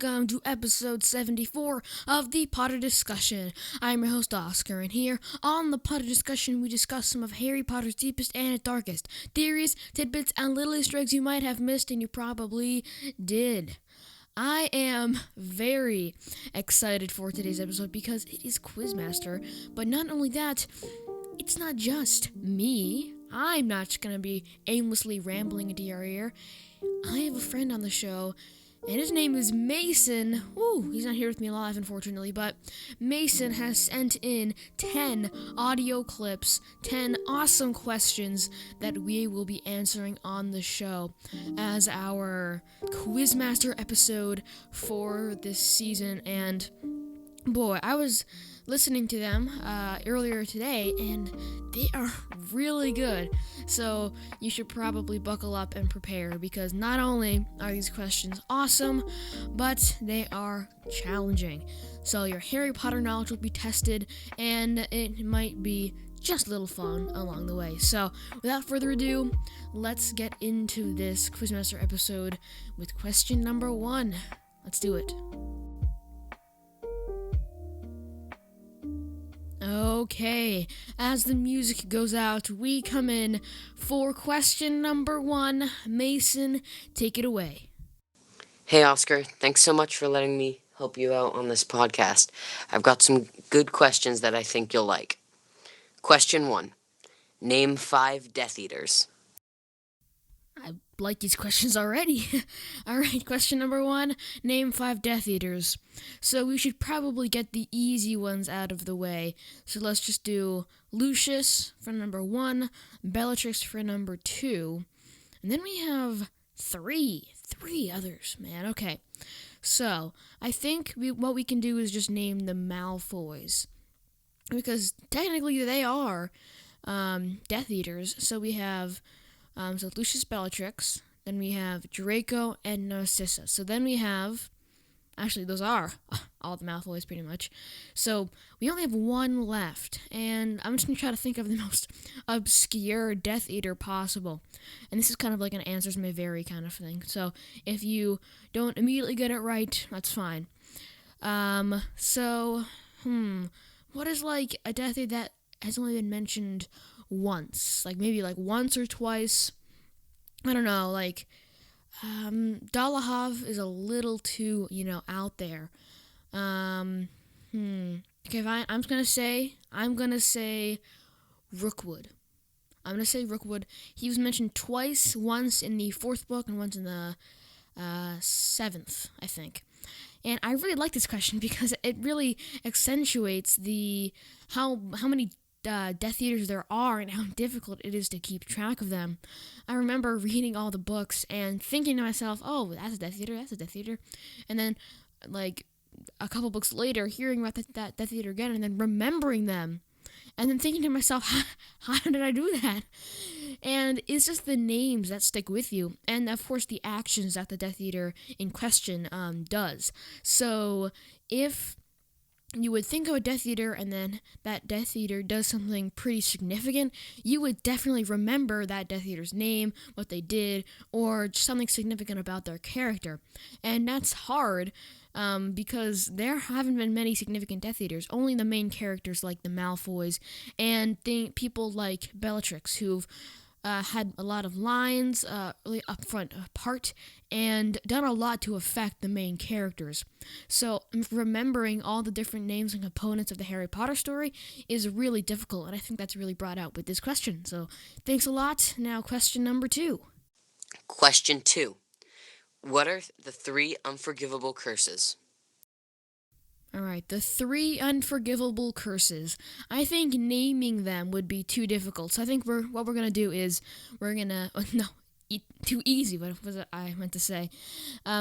welcome to episode 74 of ThePotterDiscussion. I'm your host, Oscar, and here on the Potter Discussion, we discuss some of Harry Potter's deepest and darkest theories, tidbits, and little Easter eggs you might have missed, and you probably did. I am very excited for today's episode because it is QuizMaster, but not only that, it's not just me. I'm not just going to be aimlessly rambling into your ear. I have a friend on the show, and his name is Mason. He's not here with me live, unfortunately, but Mason has sent in 10 audio clips, 10 awesome questions that we will be answering on the show as our QuizMaster episode for this season. And boy, I was listening to them earlier today, and they are really good. So you should probably buckle up and prepare, because not only are these questions awesome, but they are challenging. So your Harry Potter knowledge will be tested, and it might be just a little fun along the way. So without further ado, let's get into this QuizMaster episode with question number 1. Let's do it. Okay, as the music goes out, we come in for question number 1. Mason, take it away. Hey Oscar, thanks so much for letting me help you out on this podcast. I've got some good questions that I think you'll like. Question 1. Name 5 Death Eaters. I like these questions already. Alright, question number 1. Name 5 Death Eaters. So we should probably get the easy ones out of the way. So let's just do Lucius for number 1, Bellatrix for number 2, and then we have 3 others, man. Okay, so I think what we can do is just name the Malfoys, because technically they are Death Eaters. So we have Lucius, Bellatrix, then we have Draco and Narcissa. So then we have, actually those are all the Malfoys pretty much. So we only have 1 left, and I'm just going to try to think of the most obscure Death Eater possible. And this is kind of like an answers may vary kind of thing. So if you don't immediately get it right, that's fine. What is like a Death Eater that has only been mentioned once? Like maybe like once or twice. I don't know, like Dolohov is a little too, out there. Okay, fine. I'm gonna say Rookwood. I'm gonna say Rookwood. He was mentioned twice, once in the 4th book and once in the 7th, I think. And I really like this question because it really accentuates how many Death Eaters there are and how difficult it is to keep track of them. I remember reading all the books and thinking to myself, oh, that's a Death Eater, and then like a couple books later hearing about that Death Eater again and then remembering them and then thinking to myself, how did I do that? And it's just the names that stick with you, and of course the actions that the Death Eater in question does. So if you would think of a Death Eater, and then that Death Eater does something pretty significant, you would definitely remember that Death Eater's name, what they did, or just something significant about their character. And that's hard, because there haven't been many significant Death Eaters. Only the main characters like the Malfoys, and people like Bellatrix, who've had a lot of lines really up front apart and done a lot to affect the main characters. So remembering all the different names and components of the Harry Potter story is really difficult, and I think that's really brought out with this question. So thanks a lot. Now question number 2. Question 2. What are the 3 unforgivable curses? Alright, the 3 unforgivable curses. I think naming them would be too difficult. So I think what we're going to do is too easy, what was it I meant to say?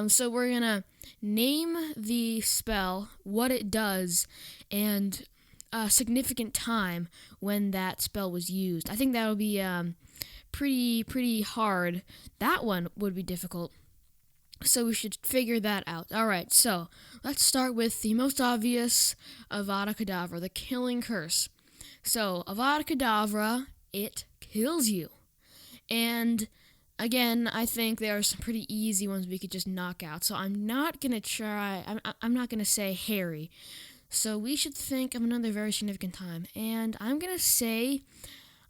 So we're going to name the spell, what it does, and a significant time when that spell was used. I think that would be pretty hard. That one would be difficult. So we should figure that out. Alright, so let's start with the most obvious, Avada Kedavra, the killing curse. So, Avada Kedavra, it kills you. And Again, I think there are some pretty easy ones we could just knock out. So I'm not gonna try. I'm not gonna say Harry. So we should think of another very significant time, and I'm gonna say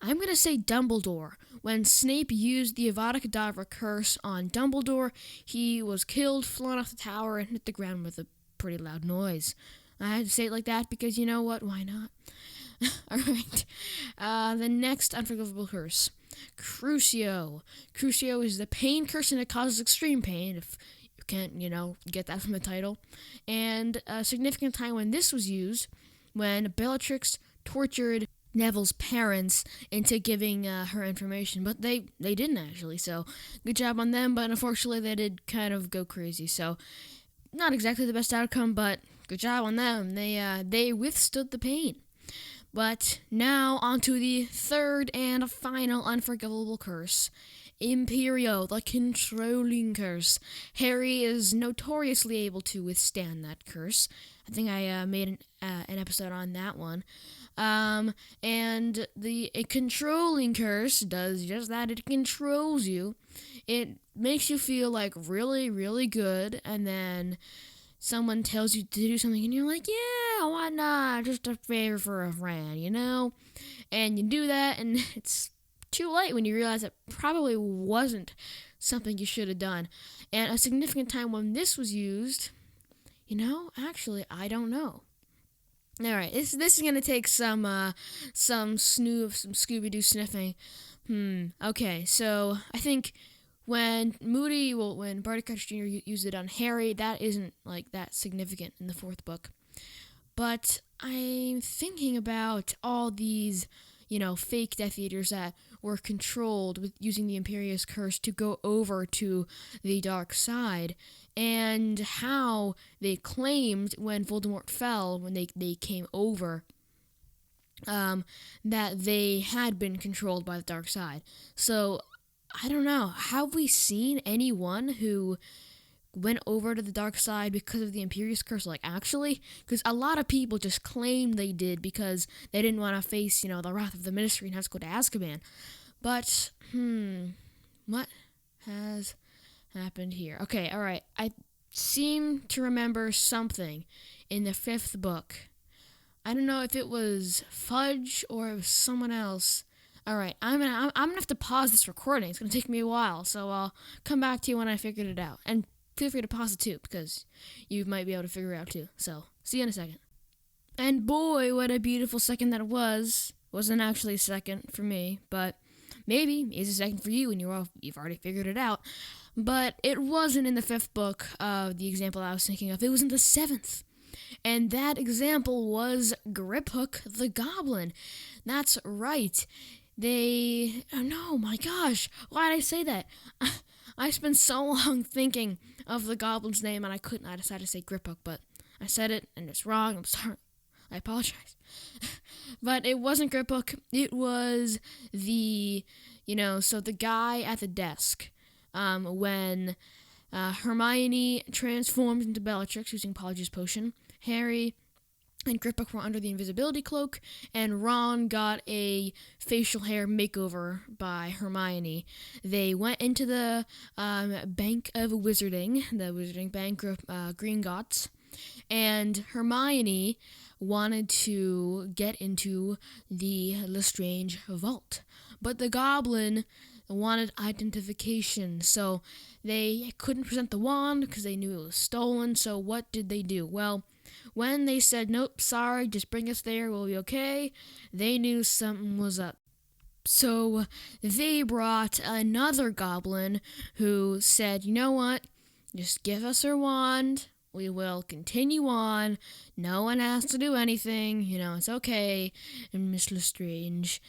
Dumbledore. When Snape used the Avada Kedavra curse on Dumbledore, he was killed, flown off the tower, and hit the ground with a pretty loud noise. I had to say it like that because you know what? Why not? Alright. The next unforgivable curse. Crucio. Crucio is the pain curse, and it causes extreme pain if you can't, get that from the title. And a significant time when this was used, when Bellatrix tortured Neville's parents into giving her information, but they didn't actually, so good job on them, but unfortunately they did kind of go crazy, so not exactly the best outcome, but good job on them. They withstood the pain. But now on to the third and final unforgivable curse. Imperio, the controlling curse. Harry is notoriously able to withstand that curse. I think I made an episode on that one. And a controlling curse does just that. It controls you. It makes you feel like really, really good, and then someone tells you to do something, and you're like, yeah, why not? Just a favor for a friend, And you do that, and it's too late when you realize it probably wasn't something you should have done. And a significant time when this was used, actually, I don't know. All right, this is gonna take some Scooby-Doo sniffing. Okay, so I think when Barty Crouch Jr. used it on Harry, that isn't that significant in the fourth book. But I'm thinking about all these, fake Death Eaters that were controlled with using the Imperious Curse to go over to the dark side, and how they claimed when Voldemort fell, when they came over, that they had been controlled by the dark side. So, I don't know, have we seen anyone who went over to the dark side because of the Imperious Curse, actually? Because a lot of people just claimed they did because they didn't want to face, the wrath of the Ministry and have to go to Azkaban. But, what has happened here? Okay, alright, I seem to remember something in the fifth book. I don't know if it was Fudge or it was someone else. Alright, I'm gonna have to pause this recording. It's gonna take me a while, so I'll come back to you when I figured it out. And feel free to pause it too, because you might be able to figure it out too. So, see you in a second. And boy, what a beautiful second that was. Wasn't actually a second for me, but maybe it's a second for you and you've already figured it out. But it wasn't in the fifth book of the example I was thinking of. It was in the seventh. And that example was Griphook the Goblin. That's right. Oh my gosh, why did I say that? I spent so long thinking of the goblin's name, and I decided to say Griphook, but I said it, and it's wrong. I'm sorry. I apologize. But it wasn't Griphook. It was the guy at the desk. When Hermione transformed into Bellatrix using Polyjuice Potion, Harry and Griphook were under the invisibility cloak, and Ron got a facial hair makeover by Hermione. They went into the Bank of Wizarding, the Wizarding Bank of Gringotts, and Hermione wanted to get into the Lestrange vault. But the goblin wanted identification, so they couldn't present the wand because they knew it was stolen. So what did they do? Well, when they said, nope, sorry, just bring us there, we'll be okay, they knew something was up. So they brought another goblin who said, you know what, just give us her wand, we will continue on, no one has to do anything, it's okay, and Miss Lestrange.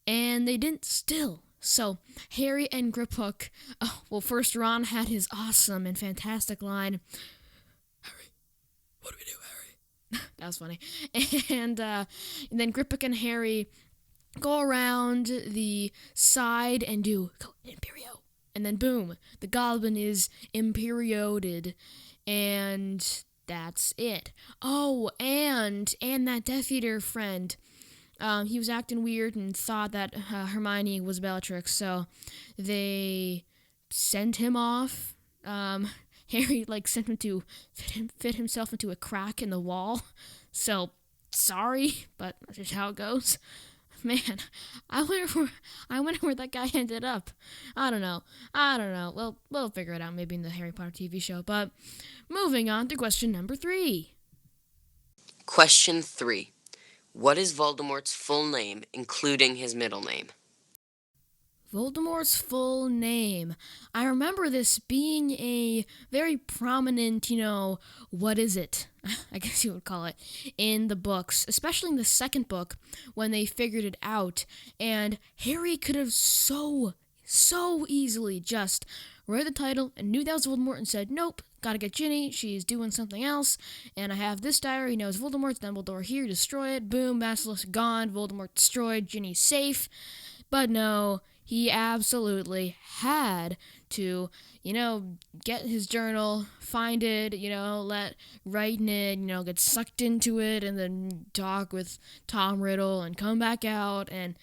And they didn't still. So, Harry and Griphook, first Ron had his awesome and fantastic line, Harry, what do we do, Harry? That was funny. And then Griphook and Harry go around the side and go Imperio. And then boom, the goblin is Imperioed. And that's it. Oh, and that Death Eater friend, he was acting weird and thought that Hermione was Bellatrix, so they sent him off. Harry sent him to fit himself into a crack in the wall. So sorry, but that's just how it goes. Man, I wonder where that guy ended up. I don't know. We'll figure it out maybe in the Harry Potter TV show. But moving on to question number 3. Question 3. What is Voldemort's full name, including his middle name? Voldemort's full name. I remember this being a very prominent, what is it? I guess you would call it, in the books, especially in the second book when they figured it out. And Harry could have so easily just read the title and knew that was Voldemort and said, nope, gotta get Ginny, she's doing something else, and I have this diary, he knows Voldemort, Dumbledore here, destroy it, boom, Basilisk gone, Voldemort destroyed, Ginny safe. But no, he absolutely had to, get his journal, find it, write in it, get sucked into it, and then talk with Tom Riddle and come back out, and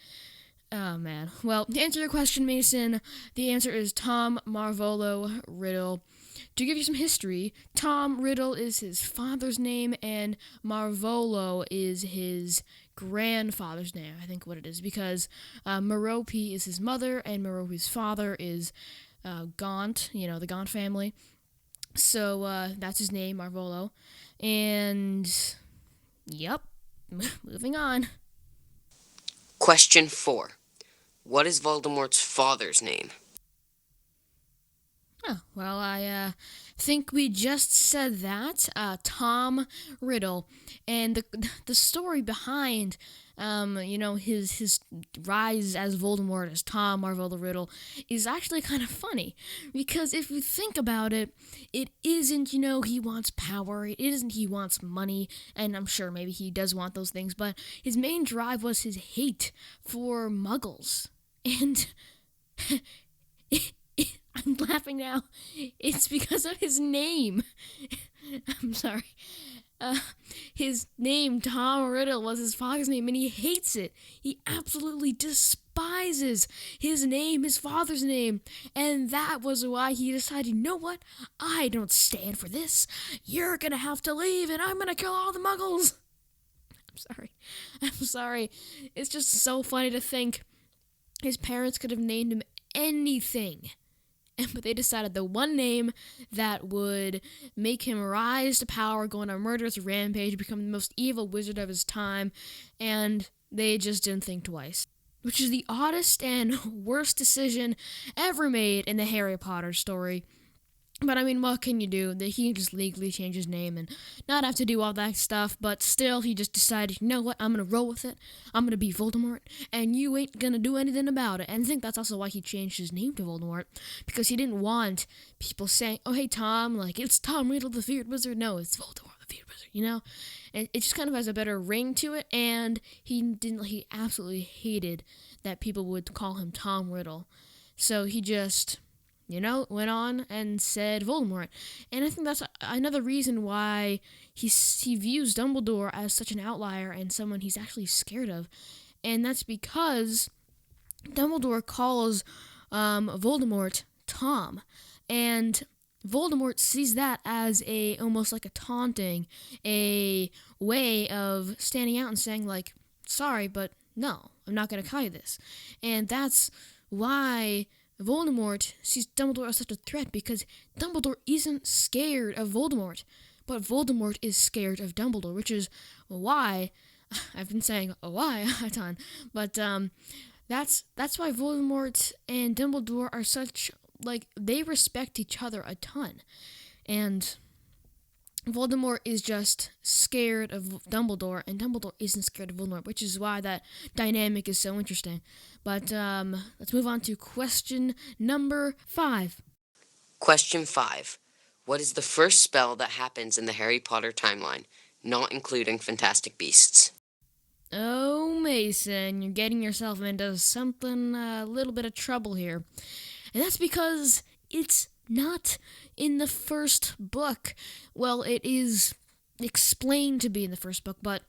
oh, man. Well, to answer your question, Mason, the answer is Tom Marvolo Riddle. To give you some history, Tom Riddle is his father's name, and Marvolo is his grandfather's name, I think what it is, because Merope is his mother, and Merope's father is Gaunt, the Gaunt family. So that's his name, Marvolo. And, yep, moving on. Question 4. What is Voldemort's father's name? Oh, well, I think we just said that. Tom Riddle. And the story behind, his rise as Voldemort, as Tom Marvolo Riddle, is actually kind of funny. Because if you think about it, it isn't, he wants power. It isn't he wants money. And I'm sure maybe he does want those things. But his main drive was his hate for Muggles. And I'm laughing now. It's because of his name. I'm sorry. His name, Tom Riddle, was his father's name, and he hates it. He absolutely despises his name, his father's name. And that was why he decided, you know what? I don't stand for this. You're gonna have to leave, and I'm gonna kill all the Muggles. I'm sorry. It's just so funny to think his parents could have named him anything. But they decided the one name that would make him rise to power, go on a murderous rampage, become the most evil wizard of his time, and they just didn't think twice. Which is the oddest and worst decision ever made in the Harry Potter story. But I mean, what can you do? He can just legally change his name and not have to do all that stuff, but still, he just decided, you know what, I'm gonna roll with it. I'm gonna be Voldemort, and you ain't gonna do anything about it. And I think that's also why he changed his name to Voldemort, because he didn't want people saying, oh, hey, Tom, it's Tom Riddle, the Feared Wizard. No, it's Voldemort, the Feared Wizard, And it just kind of has a better ring to it, and he absolutely hated that people would call him Tom Riddle. So he just went on and said Voldemort. And I think that's another reason why he views Dumbledore as such an outlier and someone he's actually scared of. And that's because Dumbledore calls Voldemort Tom. And Voldemort sees that as almost like a taunting, a way of standing out and saying, sorry, but no, I'm not going to call you this. And that's why Voldemort sees Dumbledore as such a threat, because Dumbledore isn't scared of Voldemort, but Voldemort is scared of Dumbledore, which is why I've been saying why a ton, but that's why Voldemort and Dumbledore are such, they respect each other a ton, and Voldemort is just scared of Dumbledore, and Dumbledore isn't scared of Voldemort, which is why that dynamic is so interesting. But let's move on to question number 5. Question 5. What is the first spell that happens in the Harry Potter timeline, not including Fantastic Beasts? Oh, Mason, you're getting yourself into something, a little bit of trouble here. And that's because it's not in the first book. Well, it is explained to be in the first book, but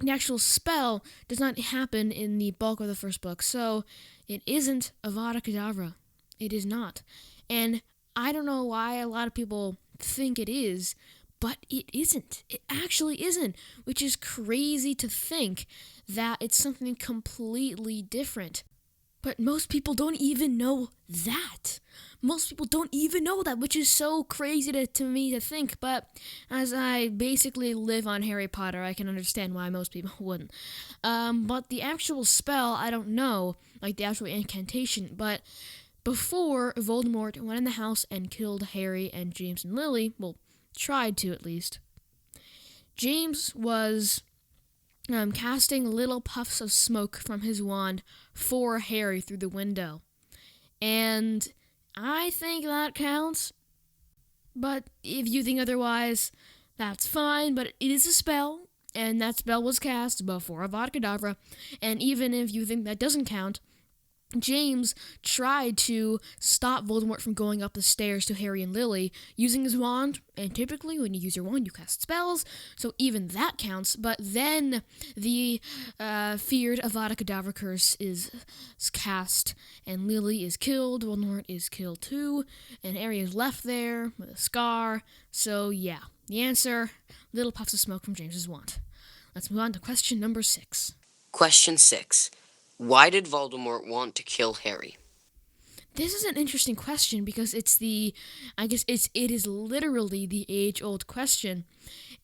the actual spell does not happen in the bulk of the first book. So it isn't Avada Kedavra. It is not. And I don't know why a lot of people think it is, but it isn't. It actually isn't, which is crazy to think that it's something completely different. But most people don't even know that. Most people don't even know that, which is so crazy to me to think. But as I basically live on Harry Potter, I can understand why most people wouldn't. But the actual spell, I don't know, like the actual incantation. But before Voldemort went in the house and killed Harry and James and Lily, well, tried to at least, James was casting little puffs of smoke from his wand for Harry through the window. And I think that counts. But if you think otherwise, that's fine. But it is a spell, and that spell was cast before Avada Kedavra. And even if you think that doesn't count, James tried to stop Voldemort from going up the stairs to Harry and Lily using his wand, and typically when you use your wand, you cast spells, so even that counts. But then the feared Avada Kedavra curse is cast, and Lily is killed, Voldemort is killed too, and Harry is left there with a scar. So yeah, the answer, little puffs of smoke from James's wand. Let's move on to question number 6. Question 6. Why did Voldemort want to kill Harry? This is an interesting question because it is literally the age-old question,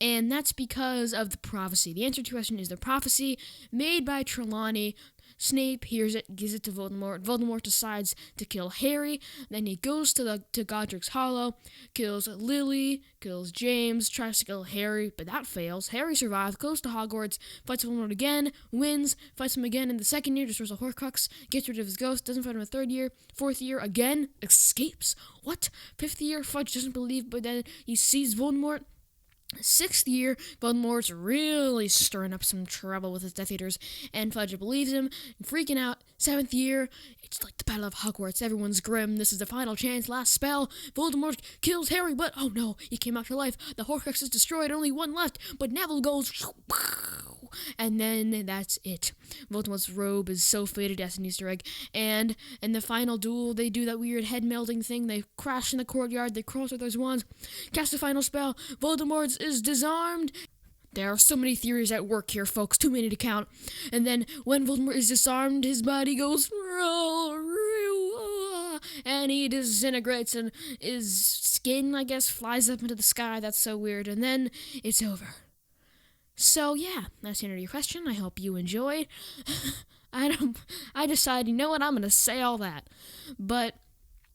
and that's because of the prophecy. The answer to the question is the prophecy made by Trelawney. Snape hears it, gives it to Voldemort. Voldemort decides to kill Harry. Then he goes to Godric's Hollow, kills Lily, kills James, tries to kill Harry, but that fails. Harry survives, goes to Hogwarts, fights Voldemort again, wins, fights him again in the second year, destroys a Horcrux, gets rid of his ghost, doesn't fight him in the third year, fourth year again, escapes. What? Fifth year, Fudge doesn't believe, but then he sees Voldemort. Sixth year, Voldemort's really stirring up some trouble with his Death Eaters, and Fudge believes him, freaking out. Seventh year, it's like the Battle of Hogwarts. Everyone's grim. This is the final chance, last spell. Voldemort kills Harry, but oh no, he came back to life. The Horcrux is destroyed, only one left, but Neville goes, and then that's it. Voldemort's robe is so faded as an Easter egg, and in the final duel, they do that weird head-melding thing. They crash in the courtyard, they cross with those wands, cast the final spell. Voldemort is disarmed. There are so many theories at work here, folks, too many to count. And then when Voldemort is disarmed, his body goes, and he disintegrates, and his skin, I guess, flies up into the sky. That's so weird. And then it's over. So yeah, that's the end of your question. I hope you enjoyed. I decided, you know what, I'm gonna say all that. But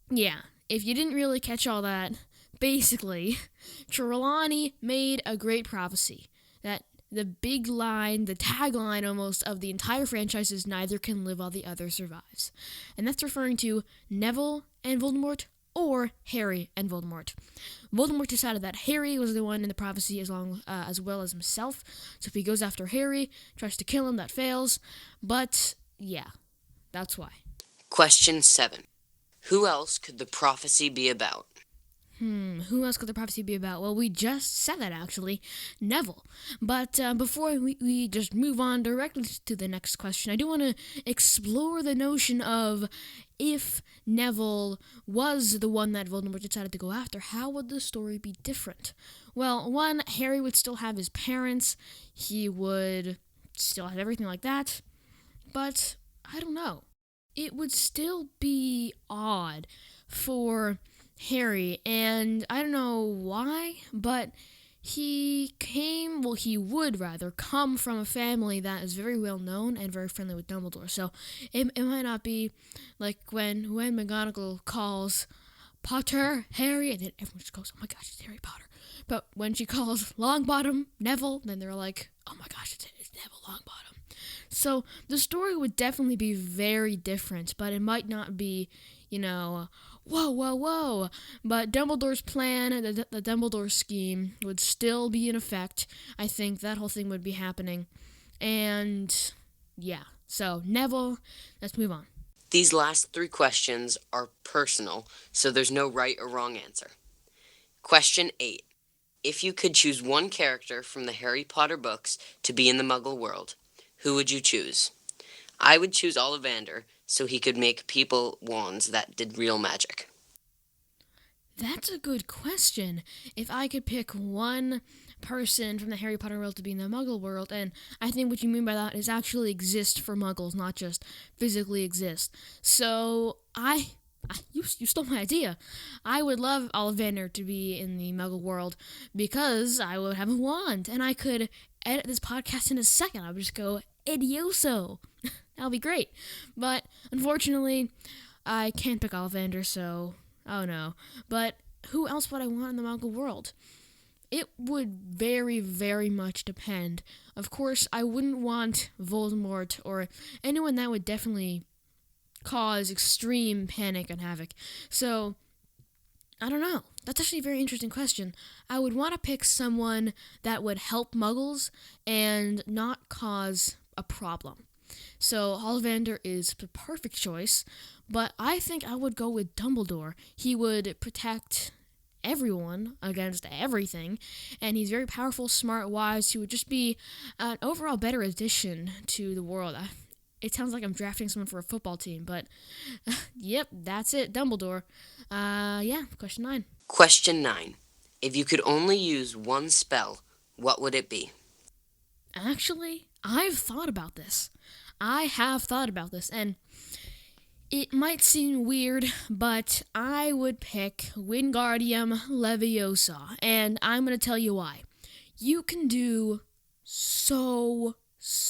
yeah, if you didn't really catch all that, basically, Trelawney made a great prophecy that the big line, the tagline almost of the entire franchise is neither can live while the other survives. And that's referring to Neville and Voldemort or Harry and Voldemort. Voldemort decided that Harry was the one in the prophecy as well as himself. So if he goes after Harry, tries to kill him, that fails. But yeah, that's why. Question 7. Who else could the prophecy be about? Who else could the prophecy be about? Well, we just said that, actually. Neville. But before we just move on directly to the next question, I do want to explore the notion of if Neville was the one that Voldemort decided to go after, how would the story be different? Well, one, Harry would still have his parents. He would still have everything like that. But, I don't know. It would still be odd for Harry, and I don't know why, but he would rather come from a family that is very well known and very friendly with Dumbledore. So it might not be like when McGonagall calls Potter Harry, and then everyone just goes, oh my gosh, it's Harry Potter. But when she calls Longbottom Neville, then they're like, oh my gosh, it's Neville Longbottom. So the story would definitely be very different, but it might not be, whoa. But Dumbledore's plan, the Dumbledore scheme, would still be in effect. I think that whole thing would be happening. And, yeah. So, Neville, let's move on. These last 3 questions are personal, so there's no right or wrong answer. Question 8. If you could choose one character from the Harry Potter books to be in the Muggle world, who would you choose? I would choose Ollivander, so he could make people wands that did real magic. That's a good question. If I could pick one person from the Harry Potter world to be in the Muggle world, and I think what you mean by that is actually exist for Muggles, not just physically exist. So you stole my idea. I would love Ollivander to be in the Muggle world because I would have a wand and I could edit this podcast in a second. I would just go Idioso. That would be great. But unfortunately, I can't pick Ollivander, so oh no. But who else would I want in the Muggle world? It would very, very much depend. Of course, I wouldn't want Voldemort or anyone that would definitely cause extreme panic and havoc. So, I don't know. That's actually a very interesting question. I would want to pick someone that would help Muggles and not cause a problem. So Ollivander is the perfect choice, but I think I would go with Dumbledore. He would protect everyone against everything, and he's very powerful, smart, wise. He would just be an overall better addition to the world. It sounds like I'm drafting someone for a football team, but yep, that's it, Dumbledore. Question 9. Question 9. If you could only use one spell, what would it be? Actually, I've thought about this. I have thought about this, and it might seem weird, but I would pick Wingardium Leviosa, and I'm going to tell you why. You can do so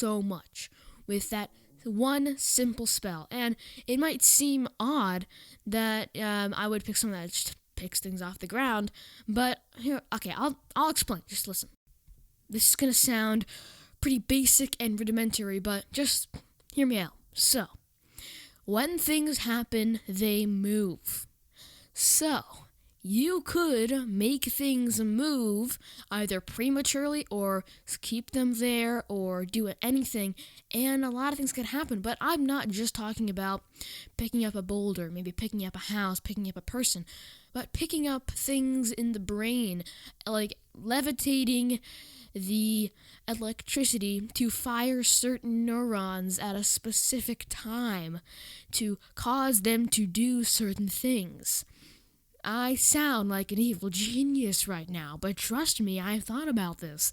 much with that one simple spell, and it might seem odd that I would pick something that just picks things off the ground, but here, okay, I'll explain. Just listen. This is going to sound pretty basic and rudimentary, but just hear me out. So, when things happen, they move. So, you could make things move either prematurely or keep them there or do anything, and a lot of things could happen. But I'm not just talking about picking up a boulder, maybe picking up a house, picking up a person, but picking up things in the brain, like levitating the electricity to fire certain neurons at a specific time to cause them to do certain things. I sound like an evil genius right now, but trust me, I've thought about this.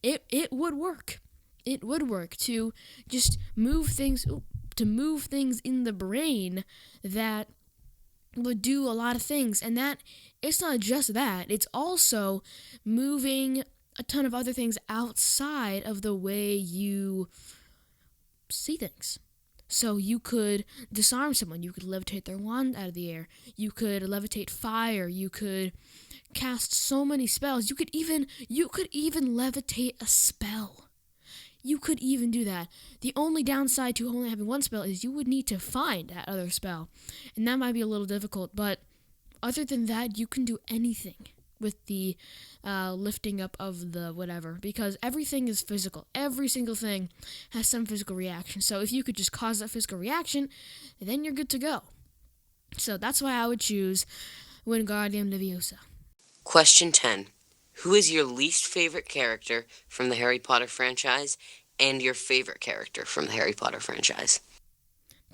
It would work. It would work to just move things in the brain that would do a lot of things, and that it's not just that, it's also moving a ton of other things outside of the way you see things. So you could disarm someone, you could levitate their wand out of the air, you could levitate fire, you could cast so many spells, you could even levitate a spell. You could even do that. The only downside to only having one spell is you would need to find that other spell, and that might be a little difficult, but other than that, you can do anything with the lifting up of the whatever, because everything is physical. Every single thing has some physical reaction. So if you could just cause that physical reaction, then you're good to go. So that's why I would choose Wingardium Leviosa. Question 10. Who is your least favorite character from the Harry Potter franchise and your favorite character from the Harry Potter franchise?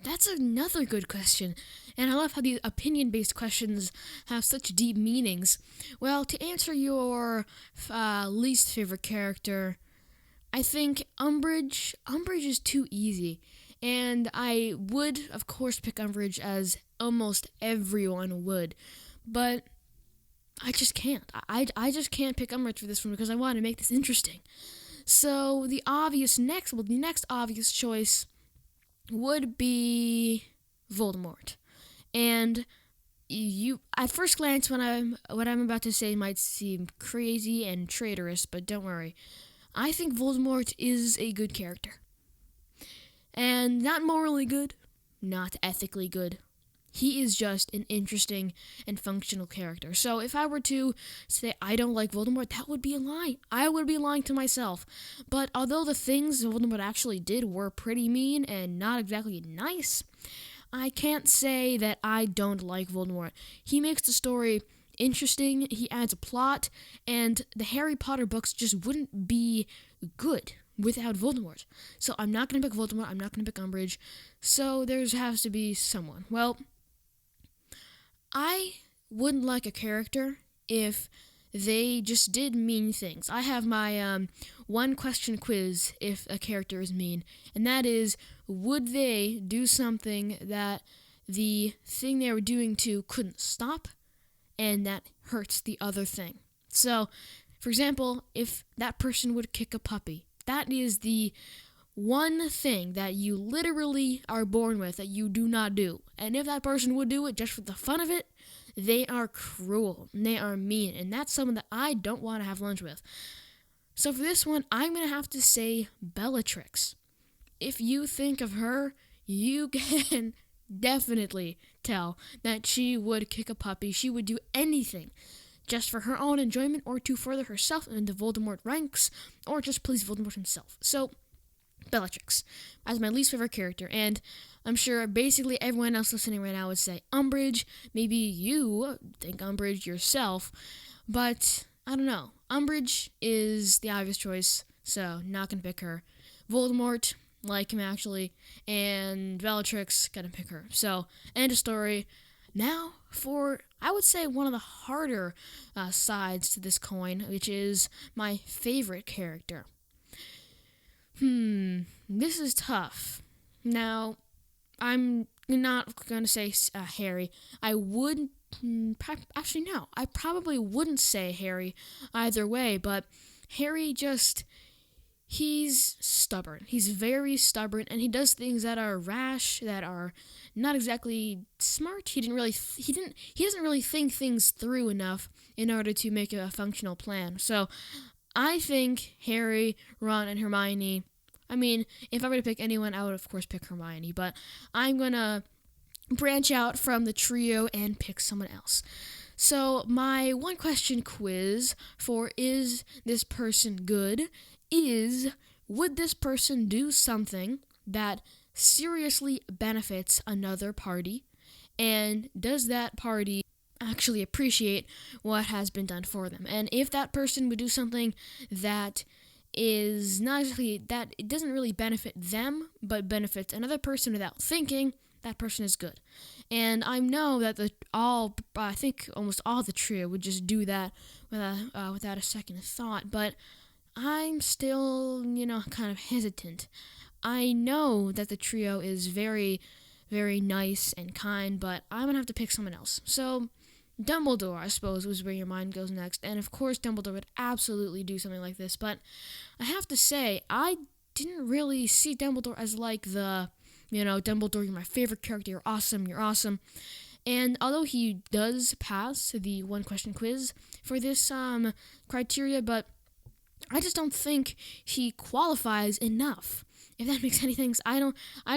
That's another good question, and I love how these opinion-based questions have such deep meanings. Well, to answer your least favorite character, I think Umbridge. Umbridge is too easy, and I would, of course, pick Umbridge as almost everyone would, but I just can't. I just can't pick Umbridge for this one because I want to make this interesting. So the next obvious choice would be Voldemort. And you, at first glance, what I'm about to say might seem crazy and traitorous, but don't worry. I think Voldemort is a good character. And not morally good, not ethically good. He is just an interesting and functional character. So if I were to say I don't like Voldemort, that would be a lie. I would be lying to myself. But although the things Voldemort actually did were pretty mean and not exactly nice, I can't say that I don't like Voldemort. He makes the story interesting, he adds a plot, and the Harry Potter books just wouldn't be good without Voldemort. So I'm not going to pick Voldemort, I'm not going to pick Umbridge, so there has to be someone. Well, I wouldn't like a character if they just did mean things. I have my one question quiz if a character is mean, and that is, would they do something that the thing they were doing to couldn't stop, and that hurts the other thing? So, for example, if that person would kick a puppy, that is the one thing that you literally are born with that you do not do. And if that person would do it just for the fun of it, they are cruel and they are mean, and that's someone that I don't want to have lunch with. So for this one, I'm going to have to say Bellatrix. If you think of her, you can definitely tell that she would kick a puppy. She would do anything just for her own enjoyment or to further herself into Voldemort ranks or just please Voldemort himself. So Bellatrix as my least favorite character, and I'm sure basically everyone else listening right now would say Umbridge. Maybe you think Umbridge yourself, but I don't know. Umbridge is the obvious choice, so not gonna pick her. Voldemort, like him actually, and Bellatrix, gonna pick her. So, end of story. Now for, I would say, one of the harder sides to this coin, which is my favorite character. This is tough. Now, I'm not going to say Harry. I would, actually no, I probably wouldn't say Harry either way, but Harry just, he's stubborn. He's very stubborn, and he does things that are rash, that are not exactly smart. He doesn't really think things through enough in order to make a functional plan. So, I think Harry, Ron, and Hermione, I mean, if I were to pick anyone, I would of course pick Hermione, but I'm going to branch out from the trio and pick someone else. So my one question quiz for is this person good is, would this person do something that seriously benefits another party, and does that party actually appreciate what has been done for them? And if that person would do something that is not exactly, that it doesn't really benefit them, but benefits another person without thinking, that person is good. And I know that I think almost all the trio would just do that without a second thought, but I'm still, kind of hesitant. I know that the trio is very, very nice and kind, but I'm going to have to pick someone else. So Dumbledore, I suppose, was where your mind goes next. And of course, Dumbledore would absolutely do something like this. But I have to say, I didn't really see Dumbledore as like the, Dumbledore, you're my favorite character, you're awesome. And although he does pass the one question quiz for this criteria, but I just don't think he qualifies enough. If that makes any sense, I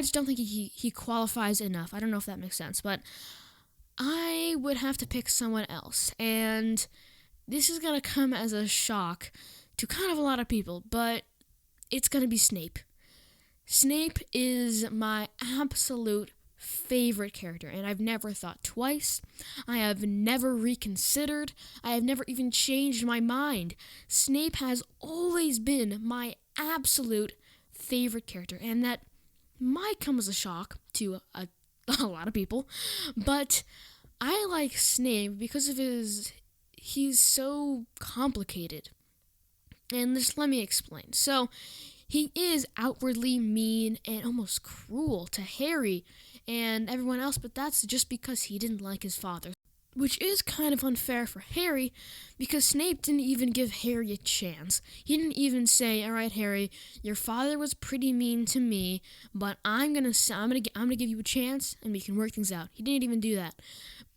just don't think he qualifies enough. I don't know if that makes sense, but I would have to pick someone else, and this is going to come as a shock to kind of a lot of people, but it's going to be Snape. Snape is my absolute favorite character, and I've never thought twice. I have never reconsidered. I have never even changed my mind. Snape has always been my absolute favorite character, and that might come as a shock to a lot of people, but I like Snape because of he's so complicated. And just let me explain. So, he is outwardly mean and almost cruel to Harry and everyone else, but that's just because he didn't like his father. Which is kind of unfair for Harry, because Snape didn't even give Harry a chance. He didn't even say, "All right, Harry, your father was pretty mean to me, but I'm gonna give you a chance, and we can work things out." He didn't even do that.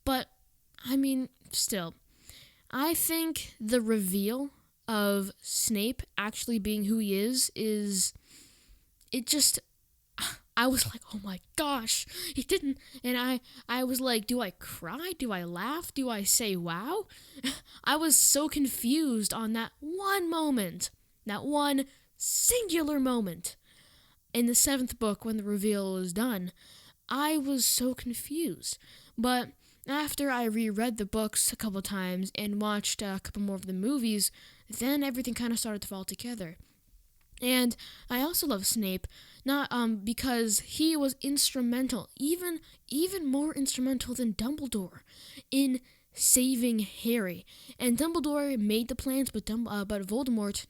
But I mean, still, I think the reveal of Snape actually being who he is it just, I was like, oh my gosh, he didn't, and I was like, do I cry? Do I laugh? Do I say wow? I was so confused on that one moment, that one singular moment in the 7th book when the reveal was done. I was so confused, but after I reread the books a couple times and watched a couple more of the movies, then everything kind of started to fall together. And I also love Snape, not because he was instrumental, even more instrumental than Dumbledore, in saving Harry. And Dumbledore made the plans, but Voldemort,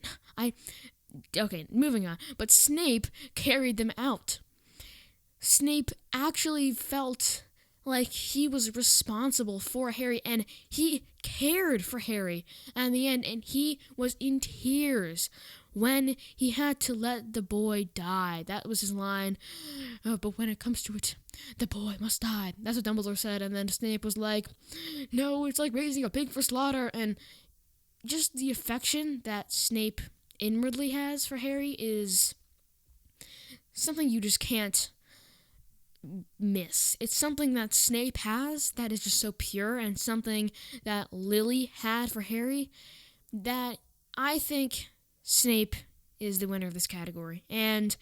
moving on. But Snape carried them out. Snape actually felt like he was responsible for Harry, and he cared for Harry at the end, and he was in tears when he had to let the boy die. That was his line. But when it comes to it, the boy must die. That's what Dumbledore said, and then Snape was like, no, it's like raising a pig for slaughter. And just the affection that Snape inwardly has for Harry is something you just can't miss. It's something that Snape has that is just so pure, and something that Lily had for Harry, that I think Snape is the winner of this category. And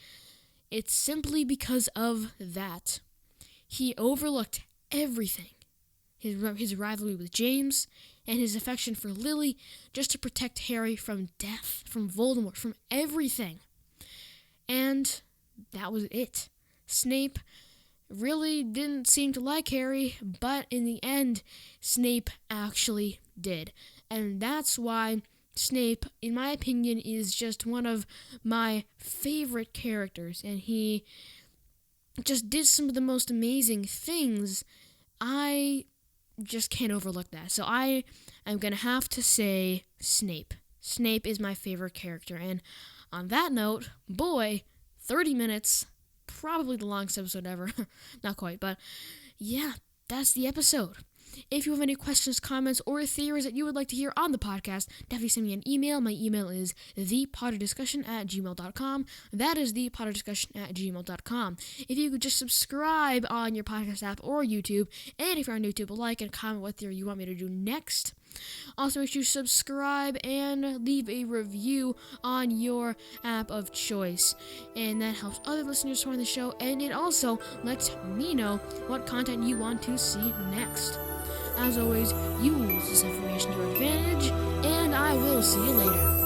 it's simply because of that. He overlooked everything. His rivalry with James and his affection for Lily, just to protect Harry from death, from Voldemort, from everything. And that was it. Snape really didn't seem to like Harry, but in the end, Snape actually did. And that's why Snape, in my opinion, is just one of my favorite characters. And he just did some of the most amazing things. I just can't overlook that. So I am going to have to say Snape. Snape is my favorite character. And on that note, boy, 30 minutes, probably the longest episode ever. Not quite, but yeah, that's the episode. If you have any questions, comments, or theories that you would like to hear on the podcast, definitely send me an email. My email is ThePotterDiscussion@gmail.com. That is ThePotterDiscussion@gmail.com. If you could just subscribe on your podcast app or YouTube, and if you're on YouTube, like and comment what theory you want me to do next. Also, make sure you subscribe and leave a review on your app of choice. And that helps other listeners find the show, and it also lets me know what content you want to see next. As always, use this information to your advantage, and I will see you later.